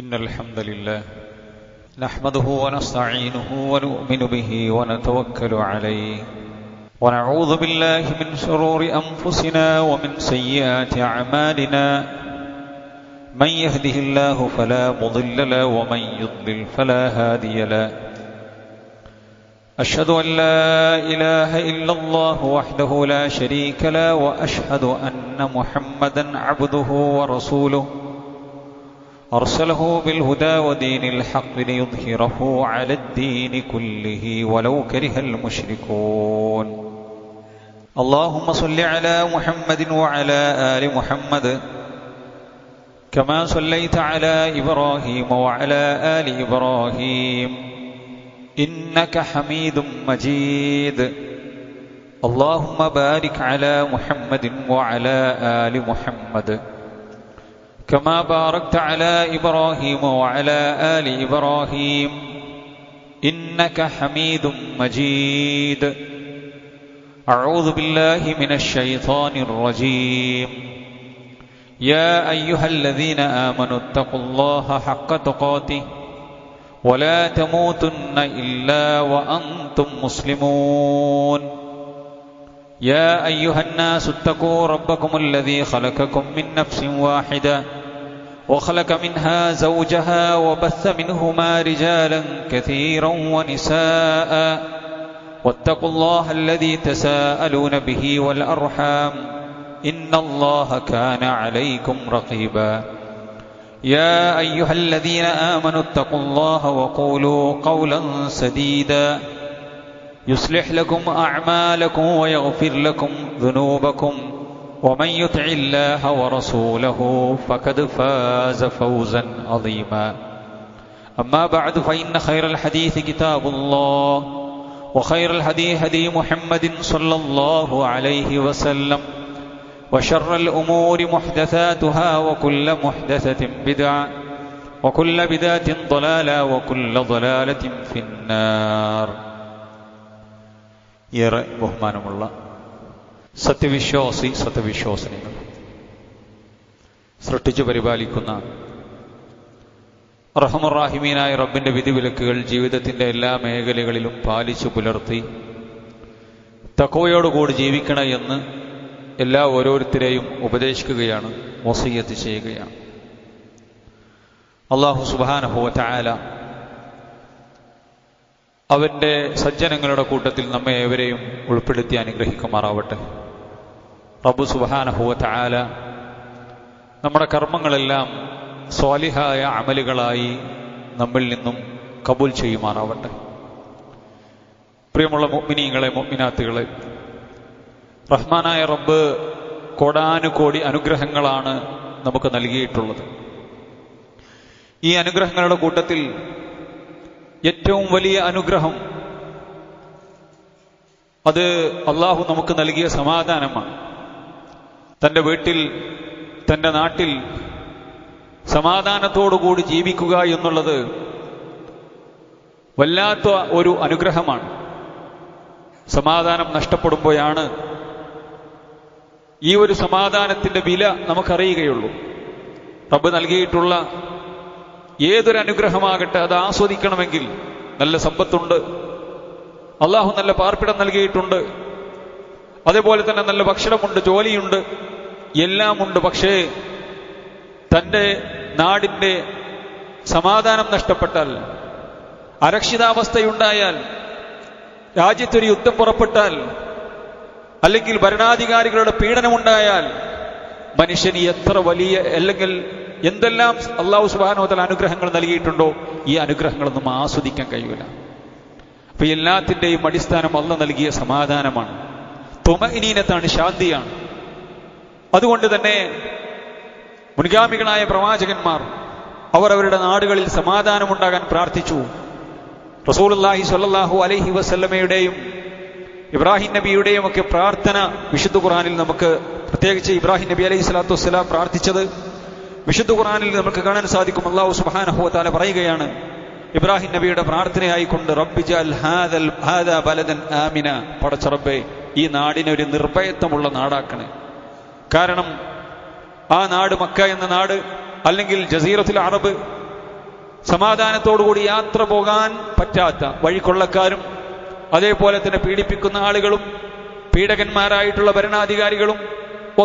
إن الحمد لله نحمده ونستعينه ونؤمن به ونتوكل عليه ونعوذ بالله من شرور أنفسنا ومن سيئات أعمالنا من يهده الله فلا مضل له ومن يضلل فلا هادي له أشهد أن لا إله إلا الله وحده لا شريك له وأشهد أن محمدا عبده ورسوله أرسله بالهدى ودين الحق ليظهره على الدين كله ولو كره المشركون اللهم صل على محمد وعلى آل محمد كما صليت على إبراهيم وعلى آل إبراهيم إنك حميد مجيد اللهم بارك على محمد وعلى آل محمد كما باركت على إبراهيم وعلى آل إبراهيم إنك حميد مجيد أعوذ بالله من الشيطان الرجيم يا أيها الذين آمنوا اتقوا الله حق تقاته ولا تموتن إلا وأنتم مسلمون يا أيها الناس اتقوا ربكم الذي خلقكم من نفس واحدة وخلق منها زوجها وبث منهما رجالا كثيرا ونساء واتقوا الله الذي تساءلون به والأرحام إن الله كان عليكم رقيبا يا أيها الذين آمنوا اتقوا الله وقولوا قولا سديدا يصلح لكم أعمالكم ويغفر لكم ذنوبكم ومن يطع الله ورسوله فقد فاز فوزا عظيما أما بعد فإن خير الحديث كتاب الله وخير الهدي هدي محمد صلى الله عليه وسلم وشر الأمور محدثاتها وكل محدثة بدعة وكل بدعة ضلالة وكل ضلالة في النار ഏറെ ബഹുമാനമുള്ള സത്യവിശ്വാസിനികൾ സൃഷ്ടിച്ചു പരിപാലിക്കുന്ന റഹ്മാനായ റബ്ബിന്റെ വിധിവിലക്കുകൾ ജീവിതത്തിന്റെ എല്ലാ മേഖലകളിലും പാലിച്ചു പുലർത്തി തഖ്വയോടുകൂടി ജീവിക്കണം എന്ന് എല്ലാ ഓരോരുത്തരെയും ഉപദേശിക്കുകയാണ്, വസിയ്യത്ത് ചെയ്യുകയാണ്. അല്ലാഹു സുബ്ഹാനഹു വ തആല അവന്റെ സജ്ജനങ്ങളുടെ കൂട്ടത്തിൽ നമ്മെ ഏവരെയും ഉൾപ്പെടുത്തി അനുഗ്രഹിക്കുമാറാവട്ടെ. റബ്ബ് സുബ്ഹാനഹു വ തആല നമ്മുടെ കർമ്മങ്ങളെല്ലാം സ്വാലിഹായ അമലുകളായി നമ്മിൽ നിന്നും കബൂൽ ചെയ്യുമാറാവട്ടെ. പ്രിയമുള്ള മുഅ്മിനീങ്ങളെ, മുഅ്മിനാത്തുകളെ, റഹ്മാനായ റബ്ബ് കോടാനുകോടി അനുഗ്രഹങ്ങളാണ് നമുക്ക് നൽകിയിട്ടുള്ളത്. ഈ അനുഗ്രഹങ്ങളുടെ കൂട്ടത്തിൽ ഏറ്റവും വലിയ അനുഗ്രഹം അത് അള്ളാഹു നമുക്ക് നൽകിയ സമാധാനമാണ്. തൻ്റെ വീട്ടിൽ, തൻ്റെ നാട്ടിൽ സമാധാനത്തോടുകൂടി ജീവിക്കുക എന്നുള്ളത് വല്ലാത്ത ഒരു അനുഗ്രഹമാണ്. സമാധാനം നഷ്ടപ്പെടുമ്പോഴാണ് ഈ ഒരു സമാധാനത്തിന്റെ വില നമുക്കറിയുകയുള്ളൂ. റബ്ബ് നൽകിയിട്ടുള്ള ഏതൊരു അനുഗ്രഹമാകട്ടെ അത് ആസ്വദിക്കണമെങ്കിൽ നല്ല സമ്പത്തുണ്ട്, അള്ളാഹു നല്ല പാർപ്പിടം നൽകിയിട്ടുണ്ട്, അതേപോലെ തന്നെ നല്ല ഭക്ഷണമുണ്ട്, ജോലിയുണ്ട്, എല്ലാമുണ്ട്. പക്ഷേ തൻ്റെ നാടിൻ്റെ സമാധാനം നഷ്ടപ്പെട്ടാൽ, അരക്ഷിതാവസ്ഥയുണ്ടായാൽ, രാജ്യത്തൊരു യുദ്ധം പുറപ്പെട്ടാൽ, അല്ലെങ്കിൽ ഭരണാധികാരികളുടെ പീഡനമുണ്ടായാൽ മനുഷ്യന് എത്ര വലിയ അല്ലെങ്കിൽ എന്തെല്ലാം അല്ലാഹു സുബ്ഹാനഹു വ തആല അനുഗ്രഹങ്ങൾ നൽകിയിട്ടുണ്ടോ ഈ അനുഗ്രഹങ്ങളൊന്നും ആസ്വദിക്കാൻ കഴിയൂല. അപ്പൊ എല്ലാത്തിൻ്റെയും അടിസ്ഥാനം അല്ലാഹു നൽകിയ സമാധാനമാണ്, തുമഇനീനത്താണ്, ശാന്തിയാണ്. അതുകൊണ്ട് തന്നെ മുൻഗാമികളായ പ്രവാചകന്മാർ അവർ അവരുടെ നാടുകളിൽ സമാധാനമുണ്ടാകാൻ പ്രാർത്ഥിച്ചു. റസൂലുള്ളാഹി സ്വല്ലല്ലാഹു അലൈഹി വസല്ലമയുടെയും ഇബ്രാഹിം നബിയുടെയും ഒക്കെ പ്രാർത്ഥന വിശുദ്ധ ഖുർആനിൽ നമുക്ക്, പ്രത്യേകിച്ച് ഇബ്രാഹിം നബി അലൈഹി സ്വലാത്തു വസ്സലാം പ്രാർത്ഥിച്ചത് വിശുദ്ധ ഖുർആനിൽ നമുക്ക് കാണാൻ സാധിക്കും. അല്ലാഹു സുബ്ഹാനഹു വ തആല പറയുകയാണ്, ഇബ്രാഹിം നബിയുടെ പ്രാർത്ഥനയായിക്കൊണ്ട് റബ്ബിജഅൽ ഹാദാ ബലദൻ ആമിന, പടച്ച റബ്ബേ ഈ നാടിനെ ഒരു നിർഭയത്വമുള്ള നാടാക്കണേ. കാരണം ആ നാട്, മക്ക എന്ന നാട്, അല്ലെങ്കിൽ ജസീറത്തുൽ അറബ്, സമാധാനത്തോടുകൂടി യാത്ര പോകാൻ പറ്റാത്ത വഴിക്കൊള്ളക്കാരും അതേപോലെ തന്നെ പീഡിപ്പിക്കുന്ന ആളുകളും പീഡകന്മാരായിട്ടുള്ള ഭരണാധികാരികളും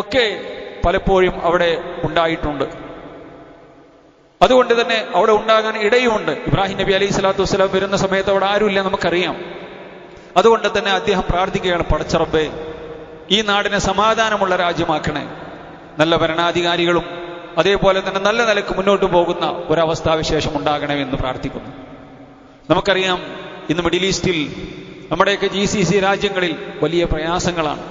ഒക്കെ പലപ്പോഴും അവിടെ ഉണ്ടായിട്ടുണ്ട്. അതുകൊണ്ട് തന്നെ അവിടെ ഉണ്ടാകാൻ ഇടയുമുണ്ട്. ഇബ്രാഹിം നബി അലൈഹി സ്വലാത്തു വസ്സലാം വരുന്ന സമയത്ത് അവിടെ ആരുമില്ല, നമുക്കറിയാം. അതുകൊണ്ട് തന്നെ അദ്ദേഹം പ്രാർത്ഥിക്കുകയാണ്, പടച്ച റബ്ബേ, ഈ നാടിനെ സമാധാനമുള്ള രാജ്യമാക്കണേ, നല്ല ഭരണാധികാരികളും അതേപോലെ തന്നെ നല്ല നിലക്ക് മുന്നോട്ട് പോകുന്ന ഒരവസ്ഥാവിശേഷം ഉണ്ടാകണമെന്ന് പ്രാർത്ഥിക്കുന്നു. നമുക്കറിയാം, ഇന്ന് മിഡിൽ ഈസ്റ്റിൽ നമ്മുടെയൊക്കെ GCC രാജ്യങ്ങളിൽ വലിയ പ്രയാസങ്ങളാണ്.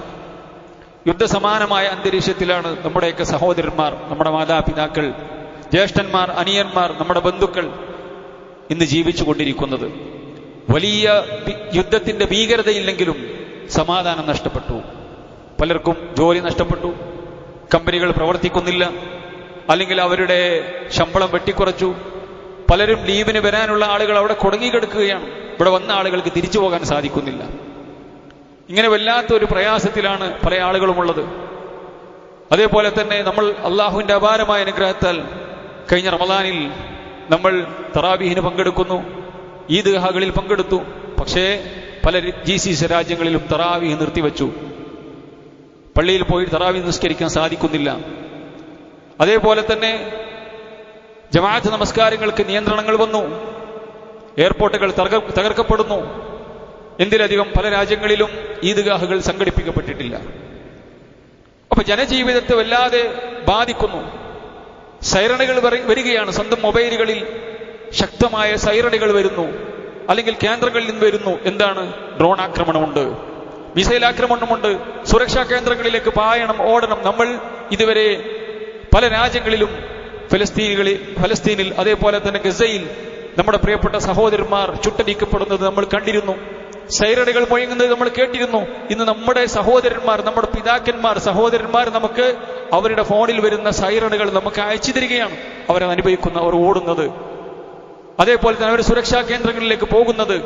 യുദ്ധസമാനമായ അന്തരീക്ഷത്തിലാണ് നമ്മുടെയൊക്കെ സഹോദരന്മാർ, നമ്മുടെ മാതാപിതാക്കൾ, ജ്യേഷ്ഠന്മാർ, അനിയന്മാർ, നമ്മുടെ ബന്ധുക്കൾ ഇന്ന് ജീവിച്ചു കൊണ്ടിരിക്കുന്നത്. വലിയ യുദ്ധത്തിന്റെ ഭീകരതയില്ലെങ്കിലും സമാധാനം നഷ്ടപ്പെട്ടു. പലർക്കും ജോലി നഷ്ടപ്പെട്ടു, കമ്പനികൾ പ്രവർത്തിക്കുന്നില്ല, അല്ലെങ്കിൽ അവരുടെ ശമ്പളം വെട്ടിക്കുറച്ചു. പലരും ലീവിന് വരാനുള്ള ആളുകൾ അവിടെ കുടുങ്ങിക്കിടക്കുകയാണ്. ഇവിടെ വന്ന ആളുകൾക്ക് തിരിച്ചു പോകാൻ സാധിക്കുന്നില്ല. ഇങ്ങനെ വല്ലാത്തൊരു പ്രയാസത്തിലാണ് പല ആളുകളുമുള്ളത്. അതേപോലെ തന്നെ നമ്മൾ അള്ളാഹുവിന്റെ അപാരമായ അനുഗ്രഹത്താൽ കഴിഞ്ഞ റമദാനിൽ നമ്മൾ തറാവീഹിന് പങ്കെടുക്കുന്നു, ഈദ്ഗാഹുകളിൽ പങ്കെടുത്തു. പക്ഷേ പല GCC രാജ്യങ്ങളിലും തറാവീഹ് നിർത്തിവെച്ചു. പള്ളിയിൽ പോയി തറാവീഹ് നിസ്കരിക്കാൻ സാധിക്കുന്നില്ല. അതേപോലെ തന്നെ ജമാഅത്ത് നമസ്കാരങ്ങൾക്ക് നിയന്ത്രണങ്ങൾ വന്നു, എയർപോർട്ടുകൾ തകർക്കപ്പെടുന്നു. എന്തിലധികം പല രാജ്യങ്ങളിലും ഈദ്ഗാഹുകൾ സംഘടിപ്പിക്കപ്പെട്ടിട്ടില്ല. അപ്പൊ ജനജീവിതത്തെ വല്ലാതെ ബാധിക്കുന്നു. സൈറണുകൾ വരികയാണ്, സ്വന്തം മൊബൈലുകളിൽ ശക്തമായ സൈറണുകൾ വരുന്നു, അല്ലെങ്കിൽ കേന്ദ്രങ്ങളിൽ നിന്ന് വരുന്നു. എന്താണ്? ഡ്രോൺ ആക്രമണമുണ്ട്, മിസൈൽ ആക്രമണമുണ്ട്, സുരക്ഷാ കേന്ദ്രങ്ങളിലേക്ക് പായണം, ഓടണം. നമ്മൾ ഇതുവരെ പല രാജ്യങ്ങളിലും ഫലസ്തീനിൽ അതേപോലെ തന്നെ ഗസയിൽ നമ്മുടെ പ്രിയപ്പെട്ട സഹോദരന്മാർ ചുട്ടടിക്കപ്പെടുന്നത് നമ്മൾ കണ്ടിരുന്നു. സൈറണുകൾ മുഴങ്ങുന്നത് നമ്മൾ കേട്ടിരുന്നു. ഇന്ന് നമ്മുടെ സഹോദരന്മാർ, നമ്മുടെ പിതാക്കന്മാർ, സഹോദരന്മാർ നമുക്ക് അവരുടെ ഫോണിൽ വരുന്ന സൈറണുകൾ നമുക്ക് അയച്ചു തരികയാണ്. അവരത് അനുഭവിക്കുന്ന, അവർ ഓടുന്നത്, അതേപോലെ തന്നെ അവർ സുരക്ഷാ കേന്ദ്രങ്ങളിലേക്ക് പോകുന്നത്.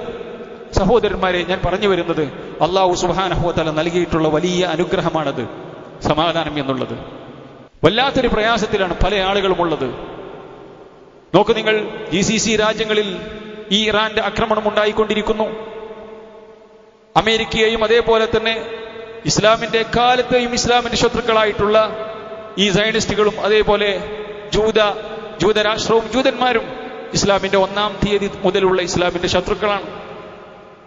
സഹോദരന്മാരെ, ഞാൻ പറഞ്ഞു വരുന്നത്, അല്ലാഹു സുബ്ഹാനഹു വ തആല നൽകിയിട്ടുള്ള വലിയ അനുഗ്രഹമാണത്, സമാധാനം എന്നുള്ളത്. വല്ലാത്തൊരു പ്രയാസത്തിലാണ് പല ആളുകളും ഉള്ളത്. നോക്കൂ നിങ്ങൾ, GCC രാജ്യങ്ങളിൽ ഈ ഇറാന്റെ ആക്രമണം ഉണ്ടായിക്കൊണ്ടിരിക്കുന്നു. അമേരിക്കയെയും അതേപോലെ തന്നെ ഇസ്ലാമിന്റെ കാലത്തെയും ഇസ്ലാമിന്റെ ശത്രുക്കളായിട്ടുള്ള ഈ സയനിസ്റ്റുകളും അതേപോലെ ജൂതരാഷ്ട്രവും ജൂതന്മാരും ഇസ്ലാമിന്റെ 1-ാം തീയതി മുതലുള്ള ഇസ്ലാമിന്റെ ശത്രുക്കളാണ്.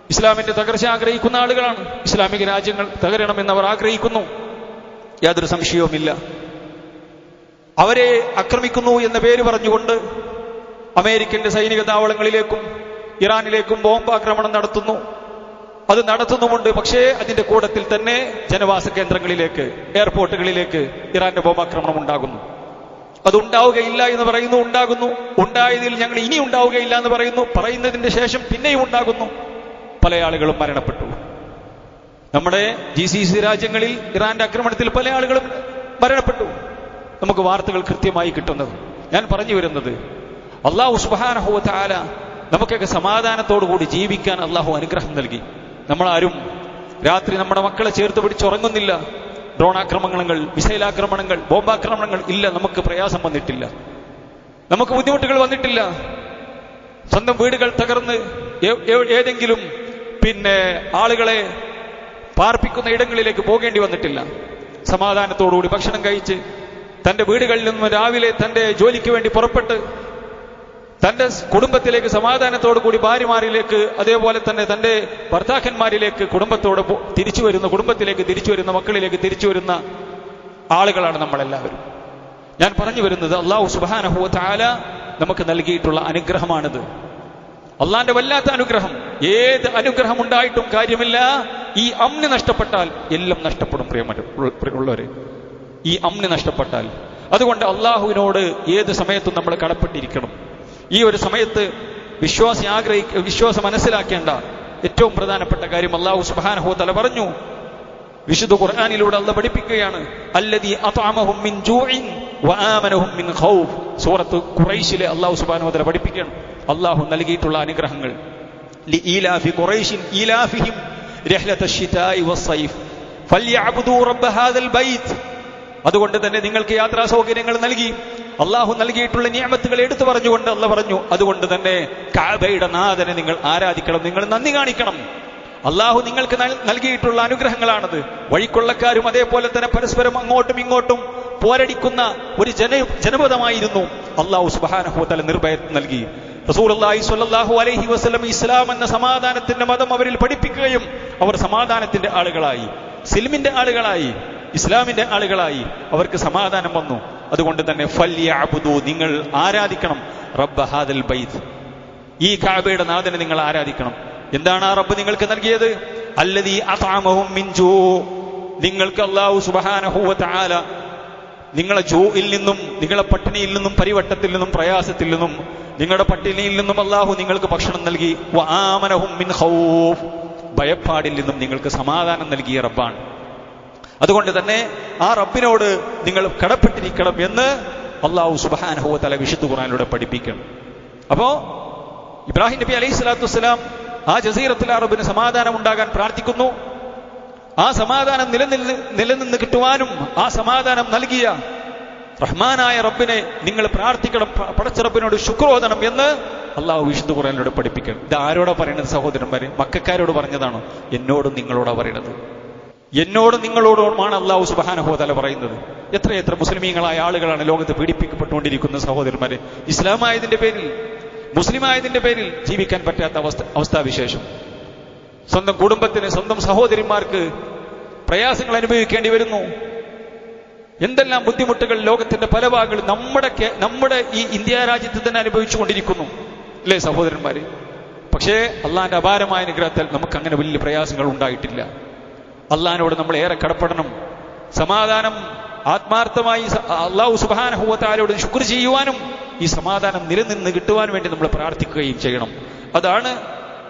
ഇസ്ലാമിന്റെ തകർച്ച ആഗ്രഹിക്കുന്ന ആളുകളാണ്. ഇസ്ലാമിക രാജ്യങ്ങൾ തകരണമെന്ന് അവർ ആഗ്രഹിക്കുന്നു, യാതൊരു സംശയവുമില്ല. അവരെ ആക്രമിക്കുന്നു എന്ന പേര് പറഞ്ഞുകൊണ്ട് അമേരിക്കന്റെ സൈനിക താവളങ്ങളിലേക്കും ഇറാനിലേക്കും ബോംബാക്രമണം നടത്തുന്നു. അത് നടത്തുന്നുമുണ്ട്. പക്ഷേ അതിന്റെ കൂട്ടത്തിൽ തന്നെ ജനവാസ കേന്ദ്രങ്ങളിലേക്ക്, എയർപോർട്ടുകളിലേക്ക് ഇറാന്റെ ബോംബാക്രമണം ഉണ്ടാകുന്നു. അതുണ്ടാവുകയില്ല എന്ന് പറയുന്നു, ഉണ്ടാകുന്നു. ഉണ്ടായതിൽ ഞങ്ങൾ ഇനി ഉണ്ടാവുകയില്ല എന്ന് പറയുന്നു, പറയുന്നതിന്റെ ശേഷം പിന്നെയും ഉണ്ടാകുന്നു. പല ആളുകളും മരണപ്പെട്ടു. നമ്മുടെ GCC രാജ്യങ്ങളിൽ ഇറാന്റെ ആക്രമണത്തിൽ പല ആളുകളും മരണപ്പെട്ടു. നമുക്ക് വാർത്തകൾ കൃത്യമായി കിട്ടുന്നത്. ഞാൻ പറഞ്ഞു വരുന്നത്, അല്ലാഹു സുബ്ഹാനഹു വ തആല നമുക്കൊക്കെ സമാധാനത്തോടുകൂടി ജീവിക്കാൻ അല്ലാഹു അനുഗ്രഹം നൽകി. നമ്മളാരും രാത്രി നമ്മുടെ മക്കളെ ചേർത്ത് പിടിച്ചുറങ്ങുന്നില്ല. ഡ്രോൺ ആക്രമണങ്ങൾ, മിസൈൽ ആക്രമണങ്ങൾ, ബോംബാക്രമണങ്ങൾ ഇല്ല. നമുക്ക് പ്രയാസം വന്നിട്ടില്ല, നമുക്ക് ബുദ്ധിമുട്ടുകൾ വന്നിട്ടില്ല. സ്വന്തം വീടുകൾ തകർന്ന് ഏതെങ്കിലും ആളുകളെ പാർപ്പിക്കുന്ന ഇടങ്ങളിലേക്ക് പോകേണ്ടി വന്നിട്ടില്ല. സമാധാനത്തോടുകൂടി ഭക്ഷണം കഴിച്ച് തന്റെ വീടുകളിൽ നിന്ന് രാവിലെ തന്റെ ജോലിക്ക് വേണ്ടി പുറപ്പെട്ട് തന്റെ കുടുംബത്തിലേക്ക് സമാധാനത്തോടു കൂടി ഭാര്യമാരിലേക്ക് അതേപോലെ തന്നെ തന്റെ ഭർത്താക്കന്മാരിലേക്ക് കുടുംബത്തോട് തിരിച്ചു വരുന്ന, കുടുംബത്തിലേക്ക് തിരിച്ചു വരുന്ന, മക്കളിലേക്ക് തിരിച്ചു വരുന്ന ആളുകളാണ് നമ്മളെല്ലാവരും. ഞാൻ പറഞ്ഞു വരുന്നത്, അല്ലാഹു സുബ്ഹാനഹു വ തആല നമുക്ക് നൽകിയിട്ടുള്ള അനുഗ്രഹമാണിത്. അള്ളാന്റെ വല്ലാത്ത അനുഗ്രഹം. ഏത് അനുഗ്രഹം ഉണ്ടായിട്ടും കാര്യമില്ല, ഈ അമ്ന് നഷ്ടപ്പെട്ടാൽ എല്ലാം നഷ്ടപ്പെടും. പ്രിയമുള്ളവരെ, ഈ അമ്ന് നഷ്ടപ്പെട്ടാൽ. അതുകൊണ്ട് അള്ളാഹുവിനോട് ഏത് സമയത്തും നമ്മൾ കടപ്പെട്ടിരിക്കണം. ഈ ഒരു സമയത്ത് വിശ്വാസം മനസ്സിലാക്കേണ്ട ഏറ്റവും പ്രധാനപ്പെട്ട കാര്യം അല്ലാഹു സുബ്ഹാനഹു വ തആല പറഞ്ഞു. വിശുദ്ധ ഖുർആനിലൂടെ അല്ലാഹു പഠിപ്പിക്കുകയാണ്, അല്ലദീ അത്അമഹും മിൻ ജൂഇൻ വആമനഹും മിൻ ഖൗഫ്. സൂറത്ത് ഖുറൈശിലെ അല്ലാഹു സുബ്ഹാനഹു വ തആല പഠിപ്പിക്കുകയാണ് അല്ലാഹു നൽകിയിട്ടുള്ള അനുഗ്രഹങ്ങൾ. ലിഈലാഫി ഖുറൈശിൻ ഈലാഫിഹിം റഹ്ലതശ് ശിതാഇ വസ്സൈഫ് ഫൽയഅബ്ദൂ റബ്ബ ഹാദൽ ബൈത്ത്. അതുകൊണ്ട് തന്നെ നിങ്ങൾക്ക് യാത്രാ സൗകര്യങ്ങൾ നൽകി, അള്ളാഹു നൽകിയിട്ടുള്ള നിഅമത്തുകൾ എടുത്തു പറഞ്ഞുകൊണ്ട് അള്ളാഹ് പറഞ്ഞു, അതുകൊണ്ട് തന്നെ കഅബയുടെ നാഥനെ നിങ്ങൾ ആരാധിക്കണം, നിങ്ങൾ നന്ദി കാണിക്കണം. അള്ളാഹു നിങ്ങൾക്ക് നൽകിയിട്ടുള്ള അനുഗ്രഹങ്ങളാണത്. വഴിക്കൊള്ളക്കാരും അതേപോലെ തന്നെ പരസ്പരം അങ്ങോട്ടും ഇങ്ങോട്ടും പോരടിക്കുന്ന ഒരു ജനപദമായിരുന്നു അള്ളാഹു സുബ്ഹാനഹു വ തആല നിർഭയം നൽകി. റസൂലുള്ളാഹി സ്വല്ലല്ലാഹു അലൈഹി വസല്ലം ഇസ്ലാം എന്ന സമാധാനത്തിന്റെ മതം അവരിൽ പഠിപ്പിക്കുകയും അവർ സമാധാനത്തിന്റെ ആളുകളായി, സിൽമിന്റെ ആളുകളായി, ഇസ്ലാമിന്റെ ആളുകളായി. അവർക്ക് സമാധാനം വന്നു. അതുകൊണ്ട് തന്നെ ഫല്യഅബ്ദു, നിങ്ങൾ ആരാധിക്കണം, റബ്ബ ഹാദൽ ബൈത്ത്, ഈ കഅബയുടെ നാഥനെ നിങ്ങൾ ആരാധിക്കണം. എന്താണ് ആ റബ്ബ് നിങ്ങൾക്ക് നൽകിയത്? അല്ലദീ അത്അമഹും മിൻ ജൂ, നിങ്ങൾക്ക് അല്ലാഹു സുബ്ഹാനഹു വ തആല നിങ്ങളെ ജൂഇൽ നിന്നും, നിങ്ങളെ പട്ടിണിയിൽ നിന്നും, പരിവട്ടത്തിൽ നിന്നും, പ്രയാസത്തിൽ നിന്നും, നിങ്ങളുടെ പട്ടിണിയിൽ നിന്നും അല്ലാഹു നിങ്ങൾക്ക് ഭക്ഷണം നൽകി. വ ആമനഹും മിൻ ഖൗഫ്, ഭയപ്പാടിൽ നിന്നും നിങ്ങൾക്ക് സമാധാനം നൽകിയ റബ്ബാണ്. അതുകൊണ്ട് തന്നെ ആ റബ്ബിനോട് നിങ്ങൾ കടപ്പെട്ടിരിക്കണം എന്ന് അല്ലാഹു സുബ്ഹാനഹു വ തആല വിശുദ്ധ ഖുർആനിലൂടെ പഠിപ്പിക്കണം. അപ്പോ ഇബ്രാഹിം നബി അലൈഹി സ്വലാത്തു വസ്സലാം ആ ജസീറത്തുൽ അറബിന് സമാധാനം ഉണ്ടാകാൻ പ്രാർത്ഥിക്കുന്നു. ആ സമാധാനം നിലനിന്ന് കിട്ടുവാനും ആ സമാധാനം നൽകിയ റഹ്മാനായ റബ്ബിനെ നിങ്ങൾ പ്രാർത്ഥിക്കണം, പടച്ച റബ്ബിനോട് ശുക്രോദനം എന്ന് അള്ളാഹു വിശുദ്ധ ഖുർആനിലൂടെ പഠിപ്പിക്കണം. ഇത് ആരോടാ പറയുന്നത് സഹോദരന്മാരെ? മക്കക്കാരോട് പറഞ്ഞതാണോ? എന്നോടും നിങ്ങളോടാ പറയുന്നത്. എന്നോടും നിങ്ങളോടുമാണ് അള്ളാഹു സുബ്ഹാനഹു വ തആല പറയുന്നത്. എത്രയെത്ര മുസ്ലിമീങ്ങളായ ആളുകളാണ് ലോകത്ത് പീഡിപ്പിക്കപ്പെട്ടുകൊണ്ടിരിക്കുന്ന സഹോദരന്മാരെ. ഇസ്ലാമായതിന്റെ പേരിൽ, മുസ്ലിമായതിന്റെ പേരിൽ ജീവിക്കാൻ പറ്റാത്ത അവസ്ഥാവിശേഷം. സ്വന്തം കുടുംബത്തിന്, സ്വന്തം സഹോദരിമാർക്ക് പ്രയാസങ്ങൾ അനുഭവിക്കേണ്ടി വരുന്നു. എന്തെല്ലാം ബുദ്ധിമുട്ടുകൾ ലോകത്തിന്റെ പല ഭാഗങ്ങളും നമ്മുടെ ഈ ഇന്ത്യ രാജ്യത്ത് തന്നെ അനുഭവിച്ചു കൊണ്ടിരിക്കുന്നു, അല്ലേ സഹോദരന്മാര്? പക്ഷേ അള്ളാന്റെ അപാരമായ അനുഗ്രഹത്താൽ നമുക്ക് അങ്ങനെ വലിയ പ്രയാസങ്ങൾ ഉണ്ടായിട്ടില്ല. അള്ളാഹിനോട് നമ്മൾ ഏറെ കടപ്പെടണം. സമാധാനം ആത്മാർത്ഥമായി അള്ളാഹു സുബ്ഹാനഹു വ തആലയോട് ശുക്ർ ചെയ്യുവാനും ഈ സമാധാനം നിലനിന്ന് കിട്ടുവാൻ വേണ്ടി നമ്മൾ പ്രാർത്ഥിക്കുകയും ചെയ്യണം. അതാണ്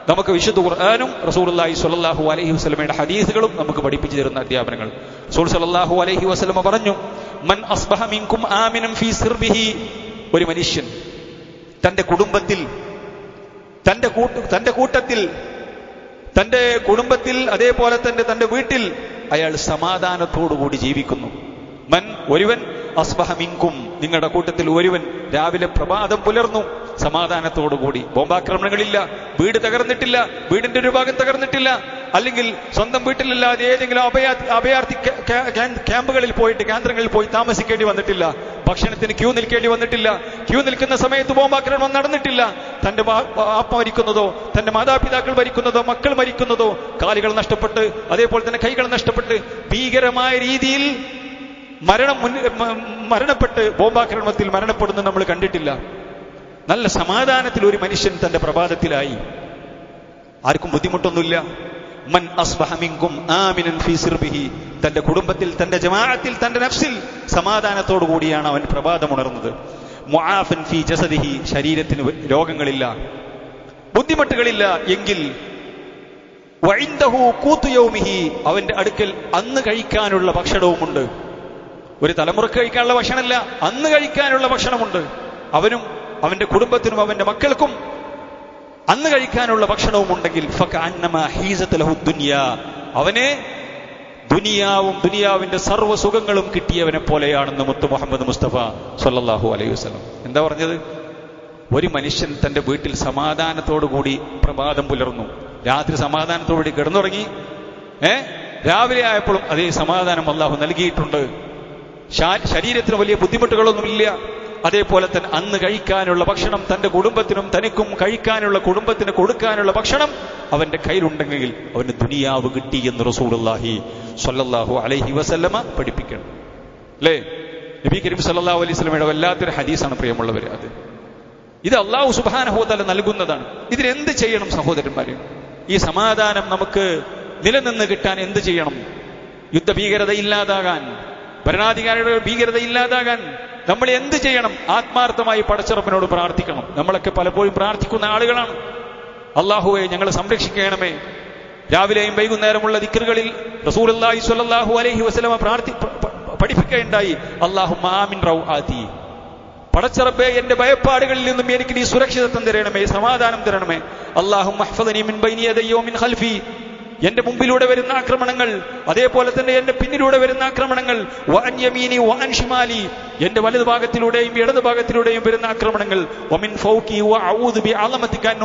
നമുക്ക് വിശുദ്ധ ഖുർആനും റസൂലുള്ളാഹി സ്വല്ലല്ലാഹു അലൈഹി വസല്ലമയുടെ ഹദീസുകളും നമുക്ക് പഠിപ്പിച്ചു തരുന്ന അധ്യാപനങ്ങൾ. റസൂൽ സ്വല്ലല്ലാഹു അലൈഹി വസല്ലമ പറഞ്ഞു, മൻ അസ്ബഹ മിൻകും ആമിനൻ ഫീ സിർബിഹി, ഒരു മനുഷ്യൻ തന്റെ കുടുംബത്തിൽ, തന്റെ കൂട്ടത്തിൽ, തന്റെ കുടുംബത്തിൽ, അതേപോലെ തന്നെ തന്റെ വീട്ടിൽ അയാൾ സമാധാനത്തോടുകൂടി ജീവിക്കുന്നു. മൻ, ഒരുവൻ, അസ്ബഹ മിൻകും, നിങ്ങളുടെ കൂട്ടത്തിൽ ഒരുവൻ രാവിലെ പ്രഭാതം പുലർന്നു സമാധാനത്തോടുകൂടി, ബോംബാക്രമണങ്ങളില്ല, വീട് തകർന്നിട്ടില്ല, വീടിന്റെ ഒരു ഭാഗം തകർന്നിട്ടില്ല, അല്ലെങ്കിൽ സ്വന്തം വീട്ടിലല്ലാതെ ഏതെങ്കിലും അഭയാർത്ഥി ക്യാമ്പുകളിൽ പോയിട്ട്, കേന്ദ്രങ്ങളിൽ പോയി താമസിക്കേണ്ടി വന്നിട്ടില്ല, ഭക്ഷണത്തിന് ക്യൂ നിൽക്കേണ്ടി വന്നിട്ടില്ല, ക്യൂ നിൽക്കുന്ന സമയത്ത് ബോംബാക്രമണം നടന്നിട്ടില്ല, തന്റെ അപ്പ മരിക്കുന്നതോ, തന്റെ മാതാപിതാക്കൾ മരിക്കുന്നതോ, മക്കൾ മരിക്കുന്നതോ, കാലുകൾ നഷ്ടപ്പെട്ട് അതേപോലെ തന്നെ കൈകൾ നഷ്ടപ്പെട്ട് ഭീകരമായ രീതിയിൽ മരണപ്പെട്ട് ബോംബാക്രമണത്തിൽ മരണപ്പെടുന്നത് നമ്മൾ കണ്ടിട്ടില്ല. നല്ല സമാധാനത്തിൽ ഒരു മനുഷ്യൻ തന്റെ പ്രഭാതത്തിലായി, ആർക്കും ബുദ്ധിമുട്ടൊന്നുമില്ല. മൻ അസ്ബഹ മിൻകും ആമിനൻ ഫീ സിർബിഹി, തന്റെ കുടുംബത്തിൽ, തന്റെ ജമാഅത്തിൽ, തന്റെ നഫ്സിൽ സമാധാനത്തോടു കൂടിയാണ് അവൻ പ്രഭാതമുണർന്നത്. മുആഫൻ ഫീ ജസദിഹി, ശരീരത്തിന് രോഗങ്ങളില്ല, ബുദ്ധിമുട്ടുകളില്ല എങ്കിൽ വഇൻദഹു ഖൂതു യൗമിഹി, അവന്റെ അടുക്കൽ അന്ന് കഴിക്കാനുള്ള ഭക്ഷണവുമുണ്ട്. ഒരു തലമുറക്ക് കഴിക്കാനുള്ള ഭക്ഷണമല്ല, അന്ന് കഴിക്കാനുള്ള ഭക്ഷണമുണ്ട്. അവനും അവന്റെ കുടുംബത്തിനും അവന്റെ മക്കൾക്കും അന്ന് കഴിക്കാനുള്ള ഭക്ഷണവും ഉണ്ടെങ്കിൽ ഫകഅന്നമാ ഹീസത ലഹു ദുനിയാ, അവനെ ദുനിയാവും ദുനിയാവിന്റെ സർവ്വ സുഖങ്ങളും കിട്ടിയവനെ പോലെയാണെന്ന് മുത്ത് മുഹമ്മദ് മുസ്തഫ സ്വല്ലല്ലാഹു അലൈഹി വസല്ലം. എന്താ പറഞ്ഞത്? ഒരു മനുഷ്യൻ തന്റെ വീട്ടിൽ സമാധാനത്തോടുകൂടി പ്രഭാതം പുലർന്നു, രാത്രി സമാധാനത്തോടുകൂടി കിടന്നുറങ്ങി, രാവിലെ ആയപ്പോഴും അതേ സമാധാനം അല്ലാഹു നൽകിയിട്ടുണ്ട്. ശരീരത്തിന് വലിയ ബുദ്ധിമുട്ടുകളൊന്നുമില്ല. അതേപോലെ തന്നെ അന്ന് കഴിക്കാനുള്ള ഭക്ഷണം തന്റെ കുടുംബത്തിനും തനിക്കും കഴിക്കാനുള്ള, കുടുംബത്തിന് കൊടുക്കാനുള്ള ഭക്ഷണം അവന്റെ കയ്യിലുണ്ടെങ്കിൽ അവന് ദുനിയാവ് കിട്ടി എന്ന് റസൂലുള്ളാഹി സ്വല്ലല്ലാഹു അലൈഹി വസല്ലമ പഠിപ്പിക്കണം, അല്ലേ? നബി കരീം സല്ലല്ലാഹു അലൈഹി വസല്ലമയുടെ വല്ലാത്തൊരു ഹദീസാണ് പ്രിയമുള്ളവരെ. ഇത് അല്ലാഹു സുബ്ഹാനഹു വ തആല നൽകുന്നതാണ്. ഇതിനെന്ത് ചെയ്യണം സഹോദരന്മാരെ? ഈ സമാധാനം നമുക്ക് നിലനിന്ന് കിട്ടാൻ എന്ത് ചെയ്യണം? യുദ്ധഭീകരത ഇല്ലാതാകാൻ, ഭരണാധികാരിയുടെ ഭീകരത ഇല്ലാതാകാൻ നമ്മൾ എന്ത് ചെയ്യണം? ആത്മാർത്ഥമായി പടച്ചറപ്പിനോട് പ്രാർത്ഥിക്കണം. നമ്മളൊക്കെ പലപ്പോഴും പ്രാർത്ഥിക്കുന്ന ആളുകളാണ്. അല്ലാഹുവേ, ഞങ്ങളെ സംരക്ഷിക്കണമേ. രാവിലെയും വൈകുന്നേരമുള്ള ദിക്റുകളിൽ റസൂലുള്ളാഹി സ്വല്ലല്ലാഹു അലൈഹി വസല്ലമ പഠിപ്പിക്കുകയുണ്ടായി, അല്ലാഹുമ്മ ആമിൻ റൗആതി, പടച്ചറപ്പേ എന്റെ ഭയപ്പാടുകളിൽ നിന്നും എനിക്ക് നീ സുരക്ഷിതത്വം തരണമേ, സമാധാനം തരണമേ. അല്ലാഹുമ്മ ഹ്ഫദ്നി മിൻ ബൈനി യദയ്യ വമിൻ ഖൽഫി, എന്റെ മുമ്പിലൂടെ വരുന്ന ആക്രമണങ്ങൾ, അതേപോലെ തന്നെ എന്റെ പിന്നിലൂടെ വരുന്ന ആക്രമണങ്ങൾ, വഅൻ യമീനി വഅൻ ശിമാലി, എന്റെ വലതു ഭാഗത്തിലൂടെയും ഇടതു ഭാഗത്തിലൂടെയും വരുന്ന ആക്രമണങ്ങൾ, വമിൻ ഫൗകി വഅഊദു ബിഅളമതിക അൻ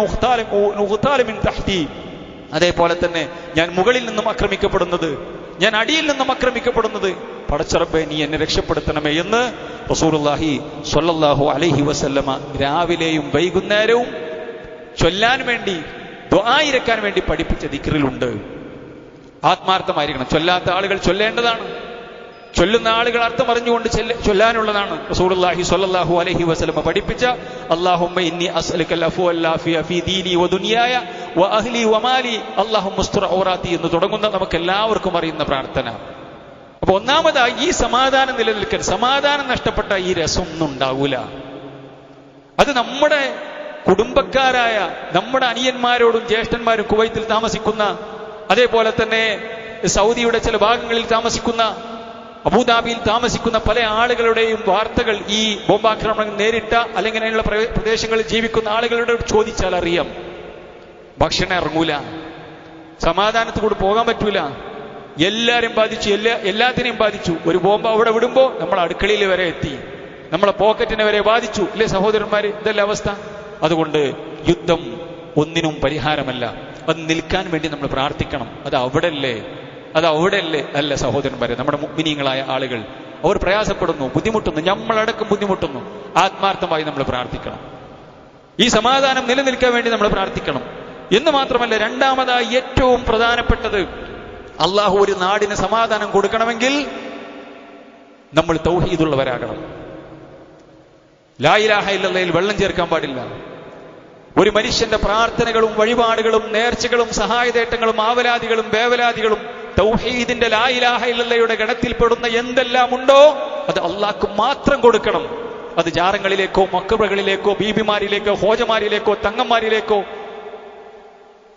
ഉഖ്താല മിൻ തഹ്തി, അതേപോലെ തന്നെ ഞാൻ മുകളിൽ നിന്നും ആക്രമിക്കപ്പെടുന്നത്, ഞാൻ അടിയിൽ നിന്നും ആക്രമിക്കപ്പെടുന്നത്, പടച്ചറബ്ബേ നീ എന്നെ രക്ഷപ്പെടുത്തണമേ എന്ന് റസൂലുള്ളാഹി സ്വല്ലല്ലാഹു അലൈഹി വസല്ലമ രാവിലെയും വൈകുന്നേരവും ചൊല്ലാൻ വേണ്ടി, ദുആയിരക്കാൻ വേണ്ടി പഠിപ്പിച്ച ദിക്റിലുണ്ട്. ആത്മാർത്ഥമായിരിക്കണം. ചൊല്ലാത്ത ആളുകൾ ചൊല്ലേണ്ടതാണ്, ചൊല്ലുന്ന ആളുകൾ അർത്ഥം അറിഞ്ഞുകൊണ്ട് ചൊല്ലാനുള്ളതാണ്. റസൂലുള്ളാഹി സ്വല്ലല്ലാഹു അലൈഹി വസല്ലമ പഠിപ്പിച്ച അല്ലാഹുമ്മ ഇന്നി അസ്അലുക്കൽ അഫ്വ വൽ ആഫിയ ഫീ ദീനി വ ദുനിയായ വ അഹ്ലി വ മാലി അല്ലാഹുമ്മ ഉസ്തുർ ഔറാത്തി എന്ന് തുടങ്ങുന്ന നമുക്ക് എല്ലാവർക്കും അറിയുന്ന പ്രാർത്ഥന. അപ്പൊ ഒന്നാമതായി ഈ സമാധാനം നിലനിൽക്കാൻ, സമാധാനം നഷ്ടപ്പെട്ട ഈ രസമൊന്നും ഉണ്ടാവൂല. അത് നമ്മുടെ കുടുംബക്കാരായ നമ്മുടെ അനിയന്മാരോടും ജ്യേഷ്ഠന്മാരും കുവൈത്തിൽ താമസിക്കുന്ന, അതേപോലെ തന്നെ സൗദിയുടെ ചില ഭാഗങ്ങളിൽ താമസിക്കുന്ന, അബുദാബിയിൽ താമസിക്കുന്ന പല ആളുകളുടെയും വാർത്തകൾ ഈ ബോംബാക്രമണം നേരിട്ട അല്ലെങ്കിൽ അതിനുള്ള പ്രദേശങ്ങളിൽ ജീവിക്കുന്ന ആളുകളോട് ചോദിച്ചാൽ അറിയാം. ഭക്ഷണം ഇറങ്ങൂല, സമാധാനത്തോട് പോകാൻ പറ്റൂല, എല്ലാരും ബാധിച്ചു, എല്ലാത്തിനെയും ബാധിച്ചു. ഒരു ബോംബ് അവിടെ വിടുമ്പോ നമ്മൾ അടുക്കളയിൽ വരെ എത്തി, നമ്മളെ പോക്കറ്റിനെ വരെ ബാധിച്ചു. ഇല്ലേ സഹോദരന്മാര്, ഇതല്ല അവസ്ഥ. അതുകൊണ്ട് യുദ്ധം ഒന്നിനും പരിഹാരമല്ല. അത് നിൽക്കാൻ വേണ്ടി നമ്മൾ പ്രാർത്ഥിക്കണം. അത് അവിടെയല്ലേ അല്ല സഹോദരന്മാരെ, നമ്മുടെ മുഅ്മിനീങ്ങളായ ആളുകൾ അവർ പ്രയാസപ്പെടുന്നു, ബുദ്ധിമുട്ടുന്നു, നമ്മളടക്കം ബുദ്ധിമുട്ടുന്നു. ആത്മാർത്ഥമായി നമ്മൾ പ്രാർത്ഥിക്കണം. ഈ സമാധാനം നിലനിൽക്കാൻ വേണ്ടി നമ്മൾ പ്രാർത്ഥിക്കണം എന്ന് മാത്രമല്ല, രണ്ടാമതായി ഏറ്റവും പ്രധാനപ്പെട്ടത്, അള്ളാഹു ഒരു നാടിന് സമാധാനം കൊടുക്കണമെങ്കിൽ നമ്മൾ തൗഹീദുള്ളവരാകണം. ലാ ഇലാഹ ഇല്ലല്ലാഹയിൽ വെള്ളം ചേർക്കാൻ പാടില്ല. ഒരു മനുഷ്യന്റെ പ്രാർത്ഥനകളും വഴിപാടുകളും നേർച്ചകളും സഹായതേട്ടങ്ങളും ആവലാദികളും വേവലാദികളും തൗഹീദിന്റെ ലാ ഇലാഹ ഇല്ലല്ലാഹയുടെ ഗണത്തിൽപ്പെടുന്ന എന്തെല്ലാം ഉണ്ടോ അത് അള്ളാഹ്ക്ക് മാത്രം കൊടുക്കണം. അത് ജാറങ്ങളിലേക്കോ മക്കബറുകളിലേക്കോ ബീബിമാരിലേക്കോ ഹോജമാരിലേക്കോ തങ്ങന്മാരിലേക്കോ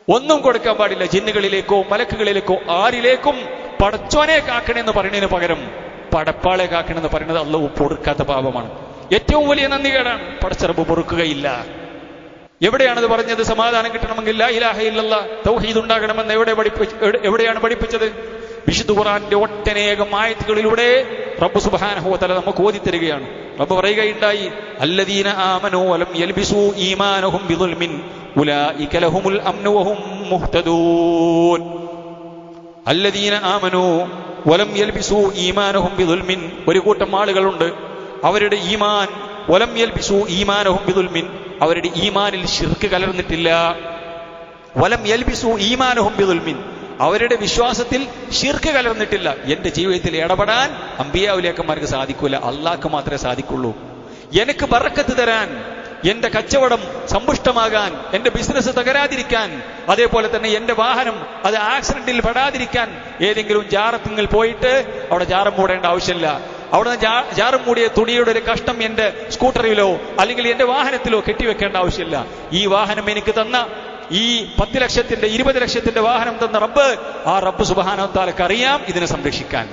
ഒന്നും കൊടുക്കാൻ പാടില്ല. ജിന്നുകളിലേക്കോ മലക്കുകളിലേക്കോ ആരിലേക്കും പടച്ചോനെ കാക്കണമെന്ന് പറയുന്നതിന് പകരം പടപ്പാളെ കാക്കണമെന്ന് പറയുന്നത് അള്ളാഹു പൊറുക്കാത്ത പാപമാണ്. ഏറ്റവും വലിയ നന്ദികേടാണ്. പടച്ചറബ് പൊറുക്കുകയില്ല. എവിടെയാണത് പറഞ്ഞത്? സമാധാനം കിട്ടണമെങ്കിൽ ലാ ഇലാഹ ഇല്ലല്ലാഹ് തൗഹീദ് ഉണ്ടാകണമെന്ന് എവിടെയാണ് പഠിപ്പിച്ചത്? വിശുദ്ധ ഖുർആന്റെ ഒട്ടനേകം ആയത്തുകളിലൂടെ റബ്ബ് സുബ്ഹാനഹു വ തആല നമുക്ക് ഓതിത്തരികയാണ്. റബ്ബ് പറയുകയുണ്ടായി, അല്ലദീന ആമനൂ വലം യൽബിസൂ ഈമാനഹും ബിദുൽമിൻ ഉലൈക ലഹുമുൽ അംനു വഹും മുഹ്തദൂൻ. അല്ലദീന ആമനൂ വലം യൽബിസൂ ഈമാനഹും ബിദുൽമിൻ, ഒരു കൂട്ടം ആളുകളുണ്ട് അവരുടെ ഈമാൻ വലം യൽബിസൂ ഈമാനഹും ബിദുൽമിൻ, അവരുടെ ഈമാനിൽ ശിർക്ക് കലർന്നിട്ടില്ല. വലം യൽബിസൂ ഈമാനഹും ബിദുൽമിൻ, അവരുടെ വിശ്വാസത്തിൽ ശിർക്ക് കലർന്നിട്ടില്ല. എന്റെ ജീവിതത്തിൽ ഇടപെടാൻ അമ്പിയാവുലേക്കന്മാർക്ക് സാധിക്കൂല, അള്ളാഹ്ക്ക് മാത്രമേ സാധിക്കുള്ളൂ. എനിക്ക് ബറക്കത്ത് തരാൻ, എന്റെ കച്ചവടം സമ്പുഷ്ടമാകാൻ, എന്റെ ബിസിനസ് തകരാതിരിക്കാൻ, അതേപോലെ തന്നെ എന്റെ വാഹനം അത് ആക്സിഡന്റിൽ പെടാതിരിക്കാൻ ഏതെങ്കിലും ജാറത്തിൽ പോയിട്ട് അവിടെ ജാറം മൂടേണ്ട ആവശ്യമില്ല. അവിടെ ജാറം മൂടിയ തുണിയുടെ ഒരു കഷ്ണം എന്റെ സ്കൂട്ടറിലോ അല്ലെങ്കിൽ എന്റെ വാഹനത്തിലോ കെട്ടിവെക്കേണ്ട ആവശ്യമില്ല. ഈ വാഹനം എനിക്ക് തന്ന, ഈ 10 ലക്ഷത്തിന്റെ 20 ലക്ഷത്തിന്റെ വാഹനം തന്ന റബ്ബ്, ആ റബ്ബ് സുബ്ഹാനഹു വ തആലക്ക് അറിയാം ഇതിനെ സംരക്ഷിക്കാൻ.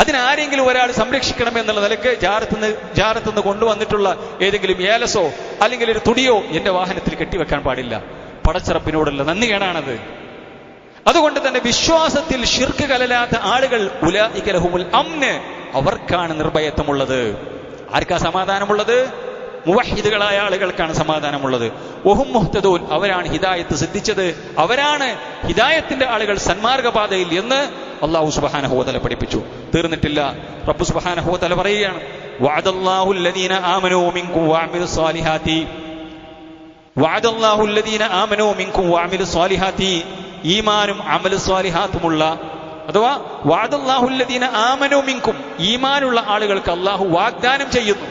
അതിനാരെങ്കിലും ഒരാൾ സംരക്ഷിക്കണം എന്നുള്ള നിലക്ക് ജാറത്തുനിന്ന് കൊണ്ടുവന്നിട്ടുള്ള ഏതെങ്കിലും ഏലസോ അല്ലെങ്കിൽ ഒരു തുണിയോ എന്റെ വാഹനത്തിൽ കെട്ടിവെക്കാൻ പാടില്ല. പടച്ചറപ്പിനോടുള്ള നന്ദികേടാണത്. അതുകൊണ്ട് തന്നെ വിശ്വാസത്തിൽ ശിർക്ക് കലരാത്ത ആളുകൾ ഉലൈക ലഹുമുൽ അംന്, അവർക്കാണ് നിർഭയത്വമുള്ളത്. ആർക്കാ സമാധാനമുള്ളത്? മുവഹിദുകളായ ആളുകൾക്കാണ് സമാധാനമുള്ളത്. വഹും മുഹ്തദൂൻ, അവരാണ് ഹിദായത്ത് സിദ്ധിച്ചത്, അവരാണ് ഹിദായത്തിന്റെ ആളുകൾ, സന്മാർഗപാതയിൽ എന്ന് അല്ലാഹു സുബ്ഹാനഹു വ തആല പഠിപ്പിച്ചു. തീർന്നിട്ടില്ല. റബ്ബ് സുബ്ഹാനഹു വ തആല പറയുകയാണ്, വഅദല്ലാഹു അല്ലദീന ആമനൂ മിൻകും വഅമിലുസ് സാലിഹാത്തി, വഅദല്ലാഹു അല്ലദീന ആമനൂ മിൻകും വഅമിലുസ് സാലിഹാത്തി, ഈമാനും അമലു സ്വാലിഹാത്തുമുള്ള, അഥവാ വഅദല്ലാഹു അല്ലദീന ആമനൂ മിൻകും, ഈമാനുള്ള ആളുകൾക്ക് അല്ലാഹു വാഗ്ദാനം ചെയ്യുന്നു.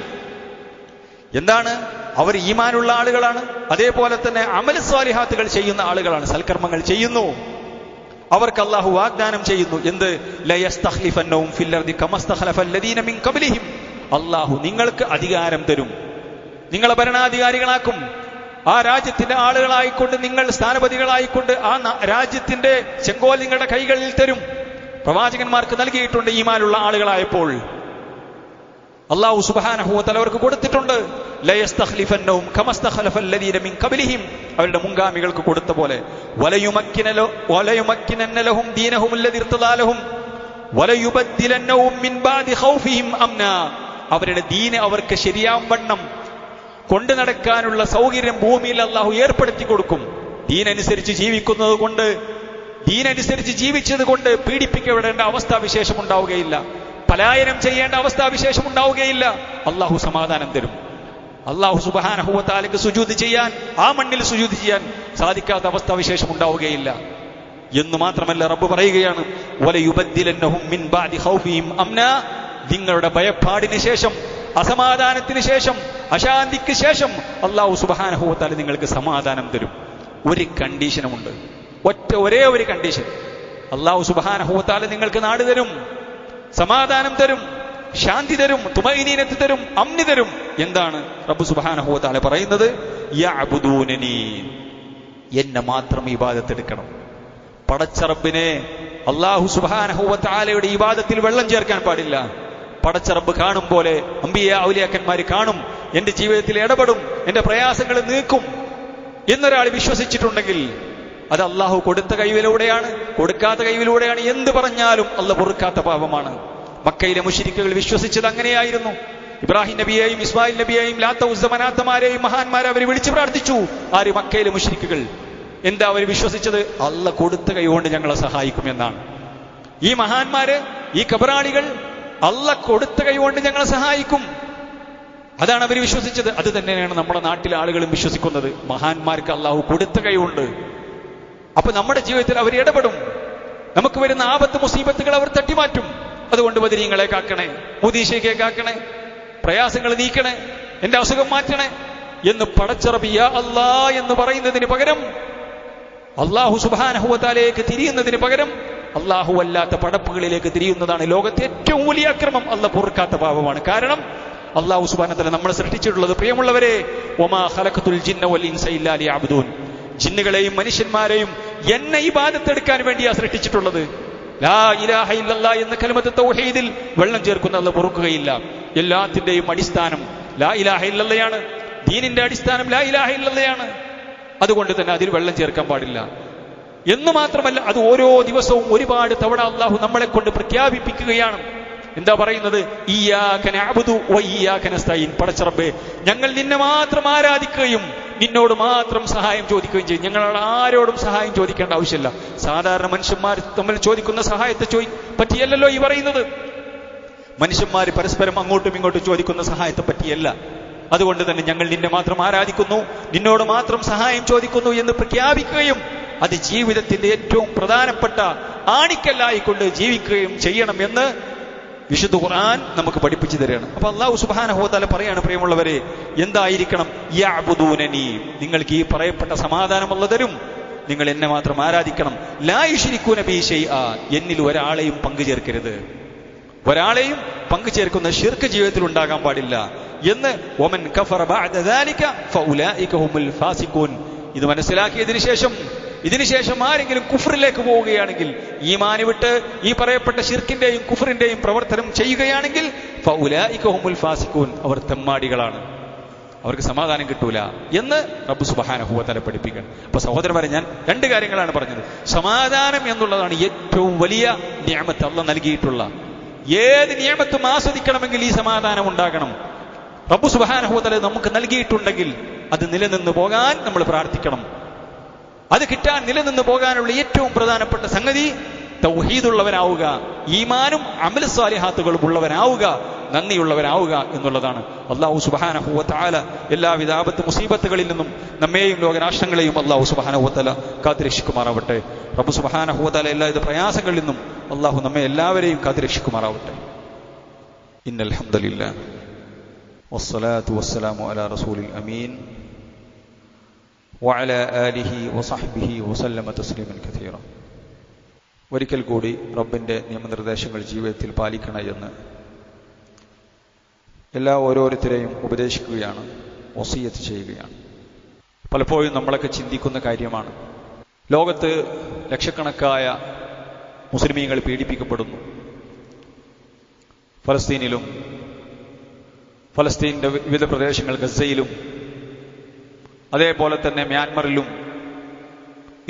എന്താണ്? അവർ ഈമാനുള്ള ആളുകളാണ്, അതേപോലെ തന്നെ അമലു സ്വാലിഹാത്തുകൾ ചെയ്യുന്ന ആളുകളാണ്, സൽക്കർമ്മങ്ങൾ ചെയ്യുന്നു. അവർക്ക് അല്ലാഹു വാഗ്ദാനം ചെയ്യുന്നു. എന്ത്? ലയസ്തഖ്ലിഫന്നഹും ഫിൽ അർദി കമസ്തഖലഫൽ ലദീന മിൻ ഖബ്ലിഹിം, അല്ലാഹു നിങ്ങൾക്ക് അധികാരം തരും, നിങ്ങളെ ഭരണാധികാരികളാക്കും. ആ രാജ്യത്തിന്റെ ആളുകളായിക്കൊണ്ട്, നിങ്ങൾ സ്ഥാനപതികളായിക്കൊണ്ട് ആ രാജ്യത്തിന്റെ ചെങ്കോൽ നിങ്ങളുടെ കൈകളിൽ തരും. പ്രവാചകന്മാർക്ക് നൽകിയിട്ടുണ്ട് ഈമാനുള്ള ആളുകളായപ്പോൾ. അല്ലാഹു സുബ്ഹാനഹു വ തആല അവർക്ക് കൊടുത്തിട്ടുണ്ട്. ലയസ്തഖ്ലിഫന്നഹും കമസ്തഖലഫല്ലദീന മിൻ ഖബ്ലിഹിം, അവരുടെ മുൻഗാമികൾക്ക് കൊടുത്ത പോലെ. വലയുമക്കിനന്ന ലഹും ദീനഹും അല്ലദീ ഇർതദാ ലഹും വലയുബദ്ദിലന്നഹും മിൻ ബഅദി ഖൗഫിഹിം അംനാ, അവരുടെ ദീന് അവർക്ക് ശരിയാവണ്ണം കൊണ്ടു നടക്കാനുള്ള സൗകര്യം ഭൂമിയിൽ അല്ലാഹു ഏർപ്പെടുത്തി കൊടുക്കും. ദീനനുസരിച്ച് ജീവിക്കുന്നത് കൊണ്ട്, ദീനനുസരിച്ച് ജീവിച്ചത് കൊണ്ട് പീഡിപ്പിക്കപ്പെടേണ്ട അവസ്ഥാവിശേഷം ഉണ്ടാവുകയില്ല, പലായനം ചെയ്യേണ്ട അവസ്ഥാവിശേഷം ഉണ്ടാവുകയില്ല. അള്ളാഹു സമാധാനം തരും. അള്ളാഹു സുബ്ഹാനഹു വ തആലയ്ക്ക് സുജൂദ് ചെയ്യാൻ, ആ മണ്ണിൽ സുജൂദ് ചെയ്യാൻ സാധിക്കാത്ത അവസ്ഥാവിശേഷം ഉണ്ടാവുകയില്ല എന്ന് മാത്രമല്ല റബ്ബ് പറയുകയാണ്, വലയുബദ്ദിലന്നഹും മിൻ ബഅദി ഖൗഫിഹിം അംനാ, നിങ്ങളുടെ ഭയപ്പാടിന് ശേഷം, അസമാധാനത്തിന് ശേഷം, അശാന്തിക്ക് ശേഷം അള്ളാഹു സുബ്ഹാനഹു വ തആല നിങ്ങൾക്ക് സമാധാനം തരും. ഒരു കണ്ടീഷനുമുണ്ട്, ഒരേ ഒരു കണ്ടീഷൻ. അള്ളാഹു സുബ്ഹാനഹു വ തആല നിങ്ങൾക്ക് നാട് തരും, സമാധാനം തരും, ശാന്തി തരും, തുമഈനീനത്ത് തരും, അമ്നി തരും. എന്താണ് റബ്ബ് സുബ്ഹാനഹു വ തആല പറയുന്നത്? യഅബുദൂനനി, എന്നെ മാത്രം ഇബാദത്ത് എടുക്കണം. പടച്ച റബ്ബിനെ, അല്ലാഹു സുബ്ഹാനഹു വ തആലയുടെ ഇബാദത്തിൽ വെള്ളം ചേർക്കാൻ പാടില്ല. പടച്ച റബ്ബ് കാണും പോലെ അമ്പിയ ഔലിയാക്കന്മാർ കാണും, എന്റെ ജീവിതത്തിൽ ഇടപെടും, എന്റെ പ്രയാസങ്ങൾ നീക്കും എന്നൊരാൾ വിശ്വസിച്ചിട്ടുണ്ടെങ്കിൽ അത് അള്ളാഹു കൊടുത്ത കൈവിലൂടെയാണ്, കൊടുക്കാത്ത കൈവിലൂടെയാണ്. എന്ത് പറഞ്ഞാലും അള്ളാഹ് പൊറുക്കാത്ത പാപമാണ്. മക്കയിലെ മുശ്രിക്കുകൾ വിശ്വസിച്ചത് അങ്ങനെയായിരുന്നു. ഇബ്രാഹിം നബിയെയും ഇസ്മായിൽ നബിയെയും ലാത്ത ഉസ്സ മനാത്തമാരെയും മഹാന്മാരെ അവർ വിളിച്ചു പ്രാർത്ഥിച്ചു. ആര്? മക്കയിലെ മുശ്രിക്കുകൾ. എന്താ അവർ വിശ്വസിച്ചത്? അള്ളാഹ് കൊടുത്ത കൈ കൊണ്ട് ഞങ്ങളെ സഹായിക്കും എന്നാണ്. ഈ മഹാന്മാര്, ഈ കബറാളികൾ അള്ളാഹ് കൊടുത്ത കൈ കൊണ്ട് ഞങ്ങളെ സഹായിക്കും, അതാണ് അവർ വിശ്വസിച്ചത്. അത് തന്നെയാണ് നമ്മുടെ നാട്ടിലെ ആളുകളും വിശ്വസിക്കുന്നത്. മഹാന്മാർക്ക് അള്ളാഹു കൊടുത്ത കൈ ഉണ്ട്. അപ്പൊ നമ്മുടെ ജീവിതത്തിൽ അവർ ഇടപെടും. നമുക്ക് വരുന്ന ആപത്ത് മുസീബത്തുകൾ അവർ തട്ടിമാറ്റും. അതുകൊണ്ട് ബദരീങ്ങളെ കാക്കണേ, മുദീശയെ കാക്കണേ, പ്രയാസങ്ങൾ നീക്കണേ, എന്റെ അസുഖം മാറ്റണേ എന്ന് പടച്ച റബ്ബ് യാ അല്ലാ എന്ന് പറയുന്നതിന് പകരം, അല്ലാഹു സുബ്ഹാനഹു വ തആലയിലേക്ക് തിരിയുന്നതിന് പകരം അല്ലാഹു അല്ലാത്ത പടപ്പുകളിലേക്ക് തിരിയുന്നതാണ് ലോകത്തെ ഏറ്റവും വലിയ അക്രമം. അല്ലാഹ് പൊറുക്കാത്ത പാപമാണ്. കാരണം അല്ലാഹു സുബ്ഹാനഹു വ തആല നമ്മളെ സൃഷ്ടിച്ചിട്ടുള്ളത്, പ്രിയമുള്ളവരെ, വമാ ഖലഖതുൽ ജിന്ന വൽ ഇൻസ ഇല്ലാ ലിയഅബ്ദൂൻ, ജിന്നുകളെയും മനുഷ്യന്മാരെയും എന്നെ ഇബാദത്തെടുക്കാൻ വേണ്ടിയാ സൃഷ്ടിച്ചിട്ടുള്ളത്. ലാ ഇലാഹ ഇല്ലല്ലാഹ് എന്ന കലിമത്ത് തൗഹീദിൽ വെള്ളം ചേർക്കുന്ന അല്ലാഹ് പൊറുക്കുകയില്ല. എല്ലാത്തിന്റെയും അടിസ്ഥാനം ലാ ഇലാഹ ഇല്ലല്ലയാണ്. ദീനിന്റെ അടിസ്ഥാനം ലാ ഇലാഹ ഇല്ലല്ലയാണ്. അതുകൊണ്ട് തന്നെ അതിൽ വെള്ളം ചേർക്കാൻ പാടില്ല എന്ന് മാത്രമല്ല, അത് ഓരോ ദിവസവും ഒരുപാട് തവണ അല്ലാഹു നമ്മളെ കൊണ്ട് പ്രഖ്യാപിപ്പിക്കുകയാണ്. എന്താ പറയുന്നത്? ഇയ്യാക നഅ്ബുദു വ ഇയ്യാക നസ്തഈൻ, പടച്ച റബ്ബേ, ഞങ്ങൾ നിന്നെ മാത്രം ആരാധിക്കുകയും നിന്നോട് മാത്രം സഹായം ചോദിക്കുകയും ചെയ്യും. ഞങ്ങളോട് ആരോടും സഹായം ചോദിക്കേണ്ട ആവശ്യമില്ല. സാധാരണ മനുഷ്യന്മാർ തമ്മിൽ ചോദിക്കുന്ന സഹായത്തെ പറ്റിയല്ലല്ലോ ഈ പറയുന്നത്. മനുഷ്യന്മാർ പരസ്പരം അങ്ങോട്ടും ഇങ്ങോട്ടും ചോദിക്കുന്ന സഹായത്തെ പറ്റിയല്ല. അതുകൊണ്ട് തന്നെ ഞങ്ങൾ നിന്നെ മാത്രം ആരാധിക്കുന്നു, നിന്നോട് മാത്രം സഹായം ചോദിക്കുന്നു എന്ന് പ്രഖ്യാപിക്കുകയും അത് ജീവിതത്തിന്റെ ഏറ്റവും പ്രധാനപ്പെട്ട ആണിക്കല്ലായിക്കൊണ്ട് ജീവിക്കുകയും ചെയ്യണം എന്ന് വിശുദ്ധ ഖുർആൻ നമുക്ക് പഠിപ്പിച്ചു തരികയാണ്. അപ്പൊ അല്ലാഹു സുബ്ഹാനഹു വ തആല പറയാണ്, പ്രിയമുള്ളവരെ, എന്തായിരിക്കണം? യഅ്ബുദൂനനി, നിങ്ങൾക്ക് ഈ പറയപ്പെട്ട സമാധാനം അല്ലാഹു തരും. നിങ്ങൾ എന്നെ മാത്രം ആരാധിക്കണം. ലാ യുശ്രികൂന ബി ശൈആ, എന്നിൽ ഒരാളെയും പങ്കുചേർക്കരുത്. ഒരാളെയും പങ്കുചേർക്കുന്ന ശിർക്ക് ജീവിതത്തിൽ ഉണ്ടാകാൻ പാടില്ല എന്ന്. വമൻ കഫറ ബഅദ ദാലിക ഫഉലൈക ഹുമുൽ ഫാസിഖൂൻ. ഇത് മനസ്സിലാക്കിയതിനു ശേഷം, ഇതിനുശേഷം ആരെങ്കിലും കുഫറിലേക്ക് പോവുകയാണെങ്കിൽ, ഈമാൻ വിട്ട് ഈ പറയപ്പെട്ട ശിർക്കിന്റെയും കുഫറിന്റെയും പ്രവർത്തനം ചെയ്യുകയാണെങ്കിൽ ഫഉലൈക ഹുമുൽ ഫാസിഖൂൻ, അവർ തെമ്മാടികളാണ്, അവർക്ക് സമാധാനം കിട്ടൂല എന്ന് റബ്ബ് സുബ്ഹാനഹു വ തആല പഠിപ്പിക്കണം. അപ്പൊ സഹോദരന്മാരെ, ഞാൻ രണ്ട് കാര്യങ്ങളാണ് പറഞ്ഞത്. സമാധാനം എന്നുള്ളതാണ് ഏറ്റവും വലിയ നിഅമത്ത് അല്ലാഹ് നൽകിയിട്ടുള്ള. ഏത് നിഅമത്തും ആസ്വദിക്കണമെങ്കിൽ ഈ സമാധാനം ഉണ്ടാകണം. റബ്ബ് സുബ്ഹാനഹു വ തആല നമുക്ക് നൽകിയിട്ടുണ്ടെങ്കിൽ അത് നിലനിന്ന് പോകാൻ നമ്മൾ പ്രാർത്ഥിക്കണം. അത് കിട്ടാൻ, നിലനിന്ന് പോകാനുള്ള ഏറ്റവും പ്രധാനപ്പെട്ട സംഗതി തൗഹീദുള്ളവനാവുക, ഈമാനും അമൽ സാലിഹാത്തുകളും ഉള്ളവനാവുക, നന്ദിയുള്ളവനാവുക എന്നുള്ളതാണ്. അല്ലാഹു സുബ്ഹാനഹു വ തആല എല്ലാവിധ ആപത്ത് മുസീബത്തുകളിൽ നിന്നും നമ്മെയും ലോകരാഷ്ട്രങ്ങളെയും അല്ലാഹു സുബ്ഹാനഹു വ തആല കാത്തുരക്ഷിക്കുമാറാവട്ടെ. റബ്ബ് സുബ്ഹാനഹു വ തആല എല്ലാവിധ പ്രയാസങ്ങളിൽ നിന്നും അല്ലാഹു നമ്മെ എല്ലാവരെയും കാത്തുരക്ഷിക്കുമാറാവട്ടെ. ഇന്നൽ ഹംദുലില്ലാഹ് വസ്സലാത്തു വസ്സലാമു അലാ റസൂലിൽ അമീൻ വഅലാ ആലിഹി വസഹ്ബിഹി വസല്ലമ തസ്ലീമൻ കസീറ. ഒരിക്കൽ കൂടി റബ്ബിന്റെ നിയമനിർദ്ദേശങ്ങൾ ജീവിതത്തിൽ പാലിക്കണം എന്ന് ഓരോരുത്തരെയും ഉപദേശിക്കുകയാണ്, വസിയ്യത്ത് ചെയ്യുകയാണ്. പലപ്പോഴും നമ്മളൊക്കെ ചിന്തിക്കുന്ന കാര്യമാണ്, ലോകത്ത് ലക്ഷക്കണക്കായ മുസ്ലിമീങ്ങൾ പീഡിപ്പിക്കപ്പെടുന്നു. ഫലസ്തീനിലും ഫലസ്തീനിന്റെ വിവിധ പ്രദേശങ്ങൾ, ഗസയിലും അതേപോലെ തന്നെ മ്യാൻമറിലും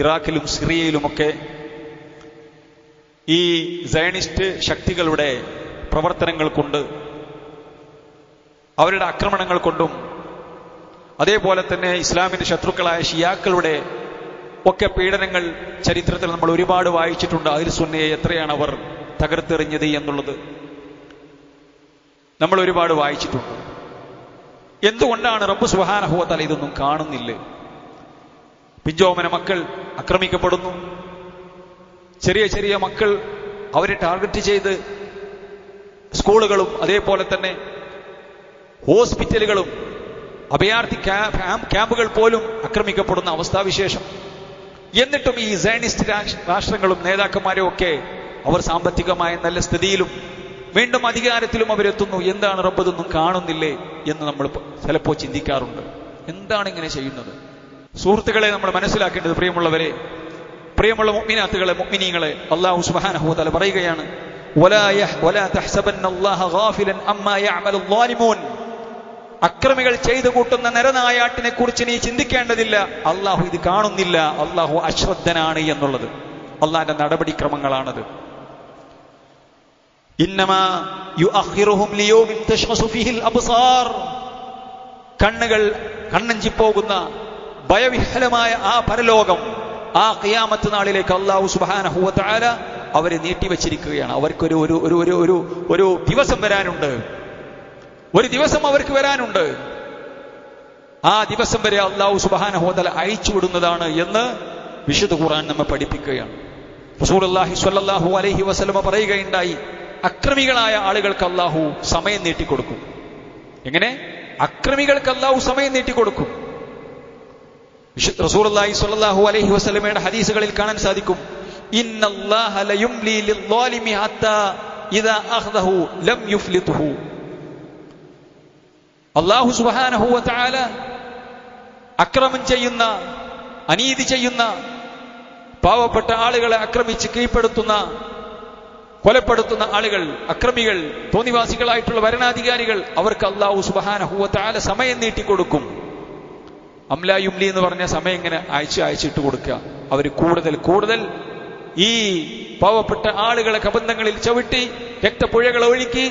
ഇറാഖിലും സിറിയയിലുമൊക്കെ ഈ സയണിസ്റ്റ് ശക്തികളുടെ പ്രവർത്തനങ്ങൾ കൊണ്ട്, അവരുടെ ആക്രമണങ്ങൾ കൊണ്ടും, അതേപോലെ തന്നെ ഇസ്ലാമിന്റെ ശത്രുക്കളായ ഷിയാക്കളുടെ ഒക്കെ പീഡനങ്ങൾ ചരിത്രത്തിൽ നമ്മൾ ഒരുപാട് വായിച്ചിട്ടുണ്ട്. അഹ്ലു സുന്നയെ എത്രയാണ് അവർ തകർത്തെറിഞ്ഞത് എന്നുള്ളത് നമ്മൾ ഒരുപാട് വായിച്ചിട്ടുണ്ട്. എന്തുകൊണ്ടാണ് റബ്ബ് സുബ്ഹാനഹു വ തആല ഇതൊന്നും കാണുന്നില്ല? പിഞ്ചോമന മക്കൾ ആക്രമിക്കപ്പെടുന്നു. ചെറിയ ചെറിയ മക്കൾ അവരെ ടാർഗറ്റ് ചെയ്ത് സ്കൂളുകളും അതേപോലെ തന്നെ ഹോസ്പിറ്റലുകളും അഭയാർത്ഥി ക്യാമ്പുകൾ പോലും ആക്രമിക്കപ്പെടുന്ന അവസ്ഥാവിശേഷം. എന്നിട്ടും ഈ സയനിസ്റ്റ് രാഷ്ട്രങ്ങളും നേതാക്കന്മാരും ഒക്കെ അവർ സാമ്പത്തികമായ നല്ല സ്ഥിതിയിലും വീണ്ടും അധികാരത്തിലും അവരെത്തുന്നു. എന്താണ് റബ്ബ് ഇതൊന്നും കാണുന്നില്ലേ എന്ന് നമ്മൾ ചിലപ്പോൾ ചിന്തിക്കാറുണ്ട്. എന്താണ് ഇങ്ങനെ ചെയ്യുന്നത്? സുഹൃത്തുക്കളെ, നമ്മൾ മനസ്സിലാക്കേണ്ടത്, പ്രിയമുള്ളവരെ, പ്രിയമുള്ള മുഅ്മിനാത്തുകളെ, മുഅ്മിനീങ്ങളെ, അല്ലാഹു സുബ്ഹാനഹു വ തആല പറയുകയാണ്, വലാ തഹ്സബന്നല്ലാഹ ഗാഫിലൻ അമ്മാ യഅമലു ളാലിമൂൻ. അക്രമികൾ ചെയ്തു കൂട്ടുന്ന നരനായാട്ടിനെ കുറിച്ച് നീ ചിന്തിക്കേണ്ടതില്ല. അള്ളാഹു ഇത് കാണുന്നില്ല. അള്ളാഹു അശ്രദ്ധനാണ് എന്നുള്ളത് അള്ളാഹിന്റെ നടപടിക്രമങ്ങളാണത്. ഇന്നമാ യുഅഖിറുഹും ലിയൗമിൻ തശ്ഖസു ഫീഹിൽ അബ്സാർ. കണ്ണുകൾ കണ്ണഞ്ചിപ്പോകുന്ന ഭയവിഹ്വലമായ ആ പരലോകം, ആ ഖിയാമത്ത് നാളിലേക്ക് അല്ലാഹു സുബ്ഹാനഹു വ തആല അവരെ നീട്ടിവെച്ചിരിക്കുകയാണ്. അവർക്കൊരു ഒരു ഒരു ഒരു ഒരു ദിവസം വരാനുണ്ട്. ഒരു ദിവസം അവർക്ക് വരാനുണ്ട്. ആ ദിവസം വരെ അല്ലാഹു സുബ്ഹാനഹു വ തആല അയച്ചുവിടുന്നതാണ് എന്ന് വിശുദ്ധ ഖുർആൻ നമ്മെ പഠിപ്പിക്കുകയാണ്. റസൂലുള്ളാഹി സ്വല്ലല്ലാഹു അലൈഹി വസല്ലമ പറയുകയുണ്ടായി, അക്രമികളായ ആളുകൾക്ക് അല്ലാഹു സമയം നീട്ടിക്കൊടുക്കും. എങ്ങനെ? അക്രമികൾക്ക് അല്ലാഹു സമയം നീട്ടിക്കൊടുക്കും. റസൂലുള്ളാഹി സ്വല്ലല്ലാഹു അലൈഹി വസല്ലമയുടെ ഹദീസുകളിൽ കാണാൻ സാധിക്കും, ഇന്നല്ലാഹ ലയുംലി ലിദ്ദാലിമി ഹത്താ ഇദാ അഖദഹു ലം യുഫ്ലിതുഹു. അല്ലാഹു സുബ്ഹാനഹു വ തആല അക്രമം ചെയ്യുന്ന, അനീതി ചെയ്യുന്ന, പാവപ്പെട്ട ആളുകളെ ആക്രമിച്ച് കീഴ്പ്പെടുത്തുന്ന, കൊലപ്പെടുത്തുന്ന ആളുകൾ, അക്രമികൾ, തോന്നിവാസികളായിട്ടുള്ള ഭരണാധികാരികൾ, അവർക്ക് അല്ലാഹു സുബ്ഹാനഹു വ തആല സമയം നീട്ടിക്കൊടുക്കും. അംലാ യുംലി എന്ന് പറഞ്ഞ സമയം ഇങ്ങനെ അയച്ചിട്ട് കൊടുക്കുക. അവർ കൂടുതൽ കൂടുതൽ ഈ പാവപ്പെട്ട ആളുകളെ കബന്ധങ്ങളിൽ ചവിട്ടി രക്തപ്പുഴകൾ ഒഴുക്കി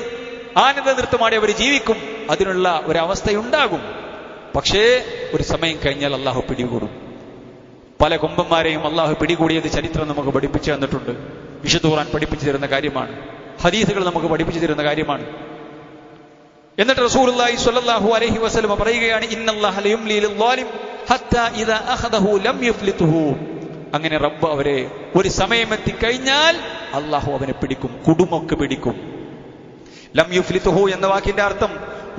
ആനന്ദ നൃത്തമാടി അവർ ജീവിക്കും. അതിനുള്ള ഒരവസ്ഥയുണ്ടാകും. പക്ഷേ ഒരു സമയം കഴിഞ്ഞാൽ അള്ളാഹു പിടികൂടും. പല കൊമ്പന്മാരെയും അള്ളാഹു പിടികൂടിയത് ചരിത്രം നമുക്ക് പഠിപ്പിച്ചു തന്നിട്ടുണ്ട്. വിശുദ്ധ ഖുർആൻ പഠിപ്പിച്ചു തരുന്ന കാര്യമാണ്. ഹദീസുകൾ നമുക്ക് പഠിപ്പിച്ചു തരുന്ന കാര്യമാണ്. എന്നിട്ട് റസൂലുള്ളാഹി സ്വല്ലല്ലാഹു അലൈഹി വസല്ലം പറയുകയാണ്, ഇന്നല്ലാഹ ലയുംലി ലിദ്ദാലിം ഹത്താ ഇദാ അഖദഹു ലം യുഫ്ലിതുഹു. അങ്ങനെ റബ്ബ് അവരെ ഒരു സമയം എത്തിക്കഴിഞ്ഞാൽ അള്ളാഹു അവനെ പിടിക്കും, കുടുമൊക്കെ പിടിക്കും. ലം യുഫ്ലിതുഹു എന്ന വാക്കിന്റെ അർത്ഥം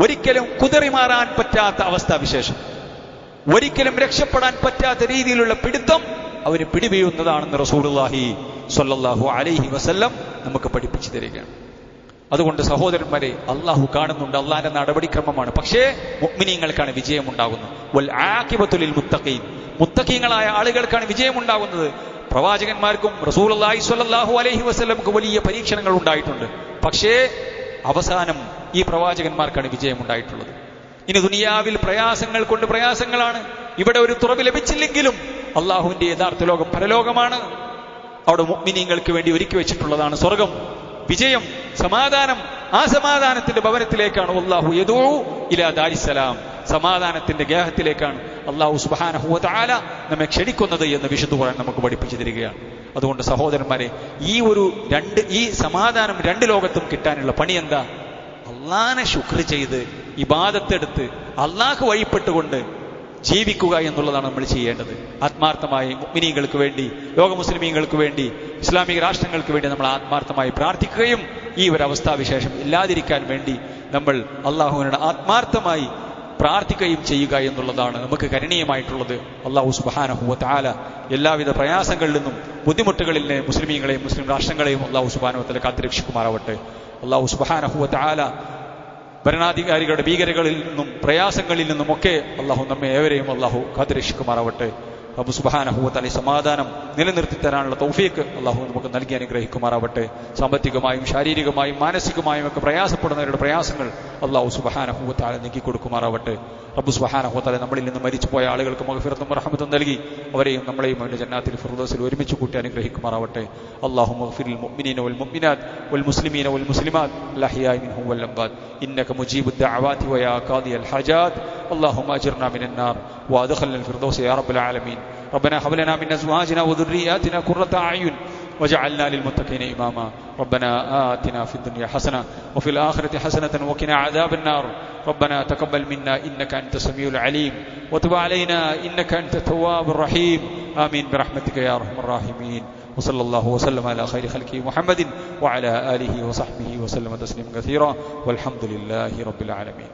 ഒരിക്കലും കുതറിമാറാൻ പറ്റാത്ത അവസ്ഥാവിശേഷം, ഒരിക്കലും രക്ഷപ്പെടാൻ പറ്റാത്ത രീതിയിലുള്ള പിടുത്തം അവര് പിടിവീഴുന്നതാണെന്ന് റസൂലുള്ളാഹി സ്വല്ലല്ലാഹു അലൈഹി വസല്ലം നമുക്ക് പഠിപ്പിച്ചു തരികയാണ്. അതുകൊണ്ട് സഹോദരന്മാരെ, അള്ളാഹു കാണുന്നുണ്ട്, അള്ളാഹിന്റെ നടപടിക്രമമാണ്. പക്ഷേ മുഅ്മിനീങ്ങൾക്കാണ് വിജയമുണ്ടാകുന്നത്. വൽ ആഖിബത്തു ലിൽ മുത്തഖീൻ. മുത്തഖീങ്ങളായ ആളുകൾക്കാണ് വിജയമുണ്ടാകുന്നത്. പ്രവാചകന്മാർക്കും റസൂലുള്ളാഹി സ്വല്ലല്ലാഹു അലൈഹി വസല്ലമക്ക് വലിയ പരീക്ഷണങ്ങൾ ഉണ്ടായിട്ടുണ്ട്. പക്ഷേ അവസാനം ഈ പ്രവാചകന്മാർക്കാണ് വിജയമുണ്ടായിട്ടുള്ളത്. ഇനി ദുനിയാവിൽ പ്രയാസങ്ങൾ കൊണ്ട് പ്രയാസങ്ങളാണ്. ഇവിടെ ഒരു തുറവ് ലഭിച്ചില്ലെങ്കിലും അള്ളാഹുവിന്റെ യഥാർത്ഥ ലോകം പരലോകമാണ്. അവിടെ മുഅ്മിനീങ്ങൾക്ക് വേണ്ടി ഒരുക്കി വെച്ചിട്ടുള്ളതാണ് സ്വർഗം, വിജയം, സമാധാനം. ആ സമാധാനത്തിന്റെ ഭവനത്തിലേക്കാണ് അല്ലാഹു യദൂ ഇലാ ദാരിസ്സലാം, സമാധാനത്തിന്റെ ഗേഹത്തിലേക്കാണ് അല്ലാഹു സുബ്ഹാനഹു വ തആല നമ്മെ ക്ഷണിക്കുന്നത് എന്ന് വിശുദ്ധ ഖുർആൻ നമുക്ക് പഠിപ്പിച്ചു തരികയാണ്. അതുകൊണ്ട് സഹോദരന്മാരെ, ഈ സമാധാനം രണ്ട് ലോകത്തും കിട്ടാനുള്ള പണി എന്താ? അള്ളാനെ ശുക്ർ ചെയ്ത് ഇബാദത്തെടുത്ത് അള്ളാഹ്ക്ക് വഴിപ്പെട്ടുകൊണ്ട് ജീവിക്കുക എന്നുള്ളതാണ് നമ്മൾ ചെയ്യേണ്ടത്. ആത്മാർത്ഥമായി മുഅ്മിനീങ്ങൾക്ക് വേണ്ടി, ലോക മുസ്ലിമീങ്ങൾക്ക് വേണ്ടി, ഇസ്ലാമിക രാഷ്ട്രങ്ങൾക്ക് വേണ്ടി നമ്മൾ ആത്മാർത്ഥമായി പ്രാർത്ഥിക്കുകയും ഈ ഒരു അവസ്ഥാവിശേഷം ഇല്ലാതിരിക്കാൻ വേണ്ടി നമ്മൾ അള്ളാഹുവിനോട് ആത്മാർത്ഥമായി പ്രാർത്ഥിക്കുകയും ചെയ്യുക എന്നുള്ളതാണ് നമുക്ക് കരണീയമായിട്ടുള്ളത്. അല്ലാഹു സുബ്ഹാനഹു വ തആല എല്ലാവിധ പ്രയാസങ്ങളിൽ നിന്നും ബുദ്ധിമുട്ടുകളിൽ നിന്ന് മുസ്ലിമീങ്ങളെയും മുസ്ലിം രാഷ്ട്രങ്ങളെയും അല്ലാഹു സുബ്ഹാനഹു വ തആല കാത്തുരക്ഷിക്കുമാറാവട്ടെ. അല്ലാഹു സുബ്ഹാനഹു വ തആല ഭരണാധികാരികളുടെ ഭീകരകളിൽ നിന്നും പ്രയാസങ്ങളിൽ നിന്നുമൊക്കെ അല്ലാഹു നമ്മെ ഏവരെയും അല്ലാഹു കാത്തുരക്ഷിക്കുമാറാവട്ടെ. റബ്ബ് സുബ്ഹാനഹു വ തആല സമാധാനം നിലനിർത്തി തരാനുള്ള തൗഫീഖ് അല്ലാഹു നമുക്ക് നൽകി അനുഗ്രഹിക്കുമാറാവട്ടെ. സാമ്പത്തികമായും ശാരീരികമായും മാനസികമായും ഒക്കെ പ്രയാസപ്പെടുന്നവരുടെ പ്രയാസങ്ങൾ അല്ലാഹു സുബ്ഹാനഹു വ തആല നീക്കി കൊടുക്കുമാറാവട്ടെ. റബ്ബ് സുബ്ഹാനഹു വ തആല നമ്മളിൽ നിന്ന് മരിച്ചുപോയ ആളുകൾക്ക് മഗ്ഫിറത്തും റഹ്മത്തും നൽകി അവരെയും നമ്മളെയും അവന്റെ ജന്നാത്തിൽ ഫിർദൗസിൽ ഒരുമിച്ച് കൂട്ടി അനുഗ്രഹിക്കുമാറാവട്ടെ. അല്ലാഹുമ്മ ഗ്ഫിർ ലിൽ മുഅ്മിനീന വൽ മുഅ്മിനാത്ത് വൽ മുസ്ലിമീന വൽ മുസ്ലിമാത്ത് അൽഅഹ്യാഇ മിൻഹും വൽ അംവാത് ഇന്നക മുജീബുദ് ദഅവാതി വയാ ഖാദിയൽ ഹാജാത്ത് اللهم أجرنا من النار وأدخلنا الفردوس يا رب العالمين. ربنا هب لنا من أزواجنا وذرياتنا قرة أعين وجعلنا للمتقين إماما. ربنا آتنا في الدنيا حسنة وفي الآخرة حسنة وقنا عذاب النار. ربنا تقبل منا إنك أنت السميع العليم وتب علينا إنك أنت التواب الرحيم. آمين برحمتك يا أرحم الراحمين. وصلى الله وسلم على خير خلقه محمد وعلى آله وصحبه وسلم تسليما كثيرا والحمد لله رب العالمين.